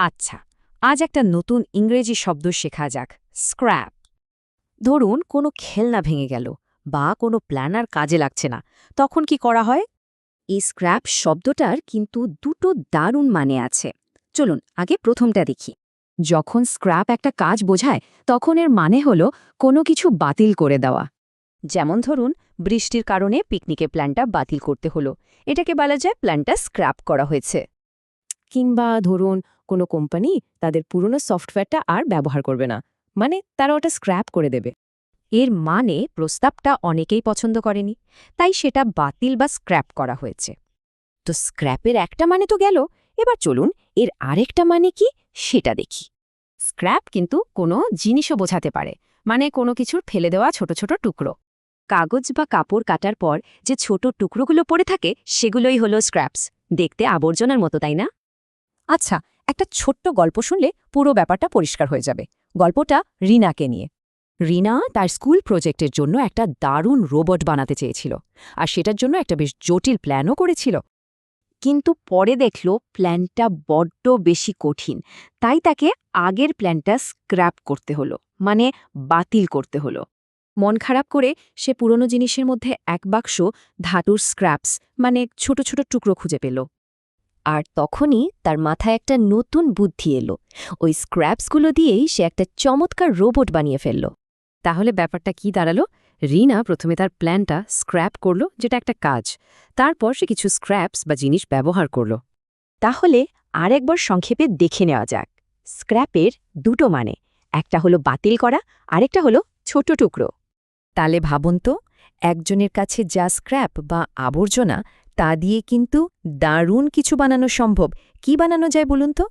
আচ্ছা, আজ একটা নতুন ইংরেজি শব্দ শেখা যাক, স্ক্র্যাপ। ধরুন কোনো খেলনা ভেঙে গেল বা কোনো প্ল্যানার কাজে লাগছে না, তখন কি করা হয়? এই স্ক্র্যাপ শব্দটার কিন্তু দুটো দারুণ মানে আছে। চলুন আগে প্রথমটা দেখি। যখন স্ক্র্যাপ একটা কাজ বোঝায় তখন এর মানে হলো কোনো কিছু বাতিল করে দেওয়া। যেমন ধরুন বৃষ্টির কারণে পিকনিকের প্ল্যানটা বাতিল করতে হলো, এটাকে বলা যায় প্ল্যানটা স্ক্র্যাপ করা হয়েছে। কিংবা ধরুন কোনো কোম্পানি তাদের পুরনো সফটওয়্যারটা আর ব্যবহার করবে না, মানে তারা ওটা স্ক্র্যাপ করে দেবে। এর মানে প্রস্তাবটা অনেকেই পছন্দ করেনি, তাই সেটা বাতিল বা স্ক্র্যাপ করা হয়েছে। তো স্ক্র্যাপের একটা মানে তো গেল, এবার চলুন এর আরেকটা মানে কি সেটা দেখি। স্ক্র্যাপ কিন্তু কোনো জিনিসও বোঝাতে পারে, মানে কোনো কিছুর ফেলে দেওয়া ছোট ছোট টুকরো। কাগজ বা কাপড় কাটার পর যে ছোট টুকরোগুলো পড়ে থাকে সেগুলোই হলো স্ক্র্যাপস। দেখতে আবর্জনার মতো, তাই না? আচ্ছা, একটা ছোট্ট গল্প শুনলে পুরো ব্যাপারটা পরিষ্কার হয়ে যাবে। গল্পটা রিনাকে নিয়ে। রিনা তার স্কুল প্রজেক্টের জন্য একটা দারুণ রোবট বানাতে চেয়েছিল, আর সেটার জন্য একটা বেশ জটিল প্ল্যানও করেছিল। কিন্তু পরে দেখল প্ল্যানটা বড্ড বেশি কঠিন, তাই তাকে আগের প্ল্যানটা স্ক্র্যাপ করতে হলো, মানে বাতিল করতে হলো। মন খারাপ করে সে পুরনো জিনিসের মধ্যে এক বাক্স ধাতুর স্ক্র্যাপস, মানে ছোট ছোট টুকরো খুঁজে পেল। আর তখনই তার মাথায় একটা নতুন বুদ্ধি এলো। ওই স্ক্র্যাপসগুলো দিয়েই সে একটা চমৎকার রোবট বানিয়ে ফেলল। তাহলে ব্যাপারটা কি দাঁড়ালো? রিনা প্রথমে তার প্ল্যানটা স্ক্র্যাপ করল, যেটা একটা কাজ। তারপর সে কিছু স্ক্র্যাপস বা জিনিস ব্যবহার করল। তাহলে আরেকবার সংক্ষেপে দেখে নেওয়া যাক। স্ক্র্যাপের দুটো মানে, একটা হলো বাতিল করা, আরেকটা হলো ছোট টুকরো। তাহলে ভাবুন তো, একজনের কাছে যা স্ক্র্যাপ বা আবর্জনা, তা দিয়ে কিন্তু দারুণ কিছু বানানো সম্ভব। কি বানানো যায় বলুন তো?